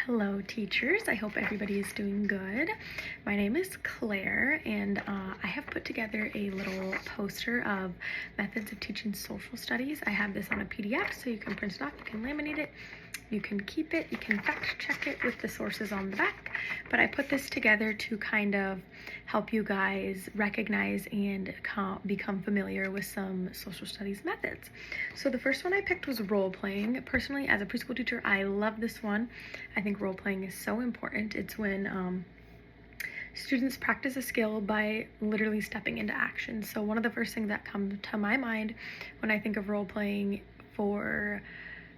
Hello, teachers. I hope everybody is doing good. My name is Claire, and I have put together a little poster of methods of teaching social studies. I have this on a PDF, so you can print it off, you can laminate it, you can keep it, you can fact check it with the sources on the back. But I put this together to kind of help you guys recognize and become familiar with some social studies methods. So the first one I picked was role playing. Personally, as a preschool teacher, I love this one. I think role playing is so important. It's when students practice a skill by literally stepping into action. So one of the first things that come to my mind when I think of role playing for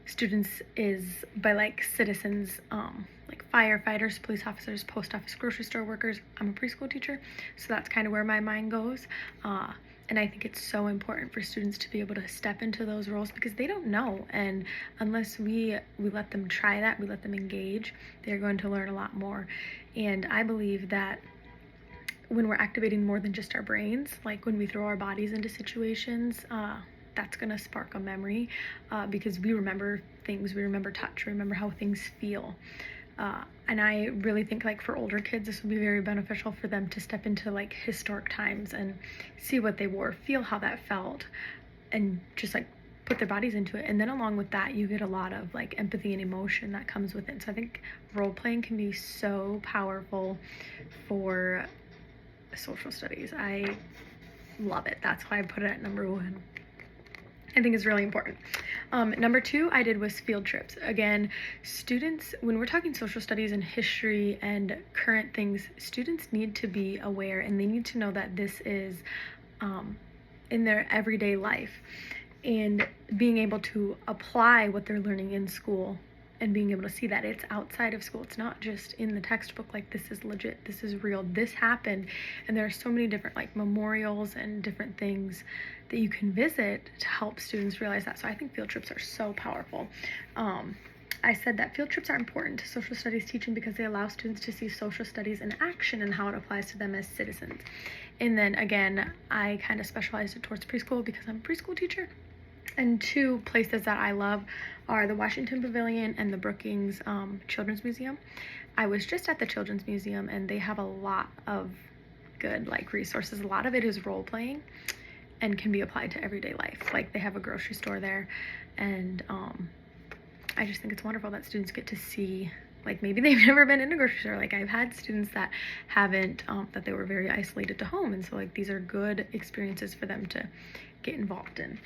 students is by like citizens, like firefighters, police officers, post office, grocery store workers. I'm a preschool teacher, so that's kind of where my mind goes. And I think it's so important for students to be able to step into those roles because they don't know. And unless we let them try that, we let them engage, they're going to learn a lot more. And I believe that when we're activating more than just our brains, like when we throw our bodies into situations, that's going to spark a memory because we remember things, we remember touch, we remember how things feel. And I really think like for older kids, this would be very beneficial for them to step into like historic times and see what they wore, feel how that felt, and just like put their bodies into it. And then along with that, you get a lot of like empathy and emotion that comes with it. So I think role playing can be so powerful for social studies. I love it. That's why I put it at number one. I think is really important. Number two I did was field trips. Again, students, when we're talking social studies and history and current things, students need to be aware and they need to know that this is in their everyday life, and being able to apply what they're learning in school and being able to see that it's outside of school. It's not just in the textbook, like this is legit, this is real, this happened. And there are so many different like memorials and different things that you can visit to help students realize that. So I think field trips are so powerful. I said that field trips are important to social studies teaching because they allow students to see social studies in action and how it applies to them as citizens. And then again, I kind of specialized it towards preschool because I'm a preschool teacher. And two places that I love are the Washington Pavilion and the Brookings Children's Museum. I was just at the Children's Museum and they have a lot of good like resources. A lot of it is role playing and can be applied to everyday life. Like they have a grocery store there, and I just think it's wonderful that students get to see, like maybe they've never been in a grocery store. Like I've had students that haven't, that they were very isolated to home. And so like these are good experiences for them to get involved in.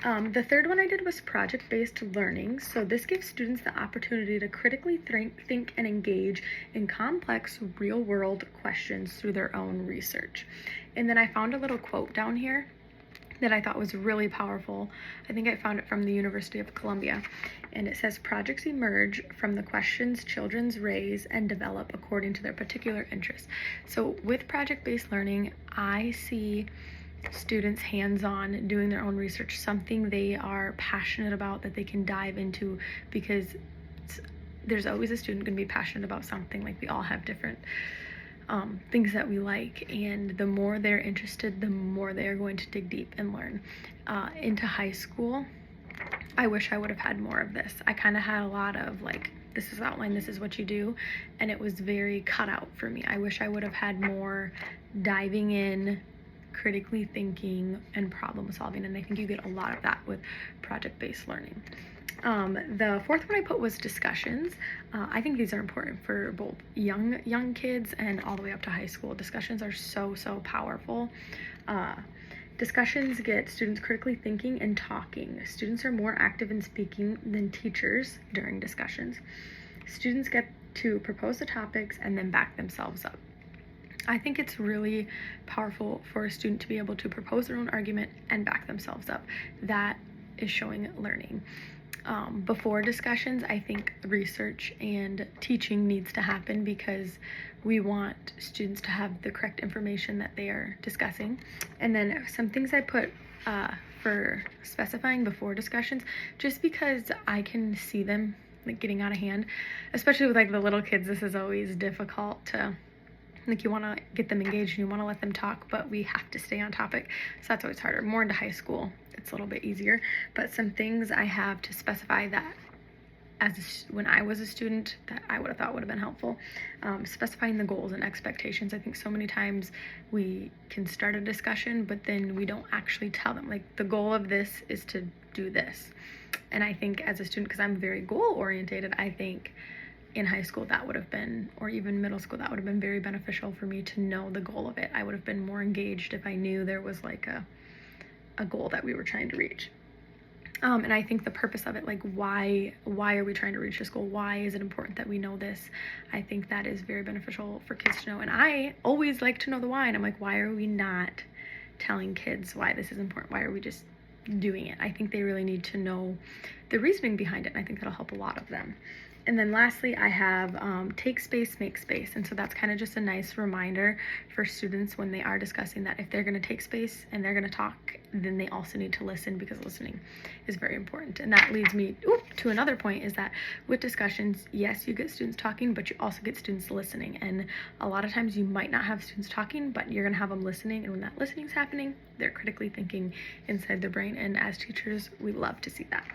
The third one I did was project-based learning. So this gives students the opportunity to critically think and engage in complex real-world questions through their own research. And then I found a little quote down here that I thought was really powerful. I think I found it from the University of Columbia. And it says, projects emerge from the questions children raise and develop according to their particular interests. So with project-based learning, I see students hands-on doing their own research, something they are passionate about that they can dive into, because there's always a student going to be passionate about something. Like we all have different things that we like, and the more they're interested, the more they're going to dig deep and learn. Into high school, I wish I would have had more of this. I kind of had a lot of like, this is outlined, this is what you do, and it was very cut out for me. I wish I would have had more diving in, critically thinking, and problem solving, and I think you get a lot of that with project-based learning. The fourth one I put was discussions. I think these are important for both young kids and all the way up to high school. Discussions are so powerful. Discussions get students critically thinking and talking. Students are more active in speaking than teachers during discussions. Students get to propose the topics and then back themselves up. I think it's really powerful for a student to be able to propose their own argument and back themselves up. That is showing learning. Before discussions, I think research and teaching needs to happen because we want students to have the correct information that they are discussing. And then some things I put for specifying before discussions, just because I can see them like getting out of hand, especially with like the little kids. This is always difficult to, like, you want to get them engaged and you want to let them talk, but we have to stay on topic. So that's always harder. More into high school, it's a little bit easier. But some things I have to specify that when I was a student that I would have thought would have been helpful. Specifying the goals and expectations. I think so many times we can start a discussion, but then we don't actually tell them, like, the goal of this is to do this. And I think as a student, because I'm very goal orientated, I think in high school that would have been, or even middle school, that would have been very beneficial for me to know the goal of it. I would have been more engaged if I knew there was like a goal that we were trying to reach. And I think the purpose of it, like, why are we trying to reach this goal? Why is it important that we know this? I think that is very beneficial for kids to know. And I always like to know the why. And I'm like, why are we not telling kids why this is important? Why are we just doing it? I think they really need to know the reasoning behind it. And I think that'll help a lot of them. And then lastly, I have take space, make space. And so that's kind of just a nice reminder for students when they are discussing that if they're going to take space and they're going to talk, then they also need to listen, because listening is very important. And that leads me to another point, is that with discussions, yes, you get students talking, but you also get students listening. And a lot of times you might not have students talking, but you're going to have them listening. And when that listening is happening, they're critically thinking inside their brain. And as teachers, we love to see that.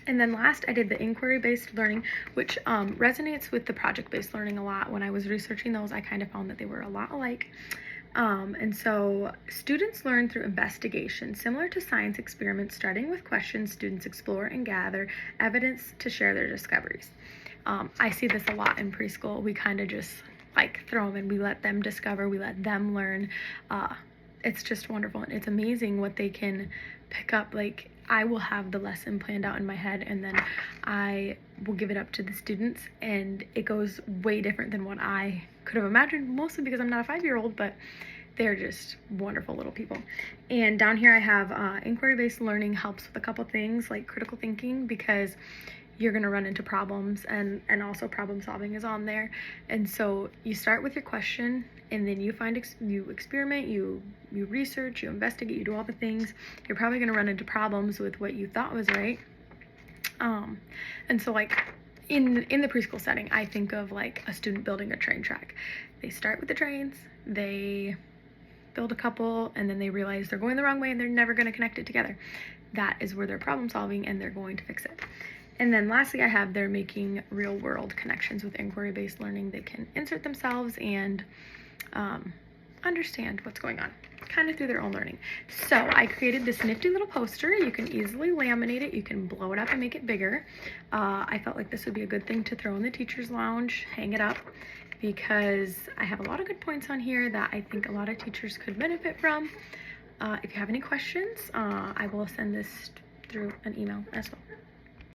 And then last, I did the inquiry-based learning, which resonates with the project-based learning a lot. When I was researching those, I kind of found that they were a lot alike. And so students learn through investigation. Similar to science experiments, starting with questions, students explore and gather evidence to share their discoveries. I see this a lot in preschool. We kind of just like throw them in. We let them discover. We let them learn. It's just wonderful. And it's amazing what they can pick up. Like, I will have the lesson planned out in my head, and then I will give it up to the students, and it goes way different than what I could have imagined, mostly because I'm not a 5-year-old, but they're just wonderful little people. And down here I have inquiry-based learning helps with a couple things, like critical thinking, because you're going to run into problems, and also problem solving is on there. And so you start with your question, and then you you experiment, you research, you investigate, you do all the things. You're probably going to run into problems with what you thought was right. And so, like, in the preschool setting, I think of like a student building a train track. They start with the trains, they build a couple, and then they realize they're going the wrong way and they're never going to connect it together. That is where they're problem solving, and they're going to fix it. And then lastly, I have they're making real world connections with inquiry-based learning. They can insert themselves and understand what's going on, kind of through their own learning. So I created this nifty little poster. You can easily laminate it. You can blow it up and make it bigger. I felt like this would be a good thing to throw in the teacher's lounge, hang it up, because I have a lot of good points on here that I think a lot of teachers could benefit from. If you have any questions, I will send this through an email as well.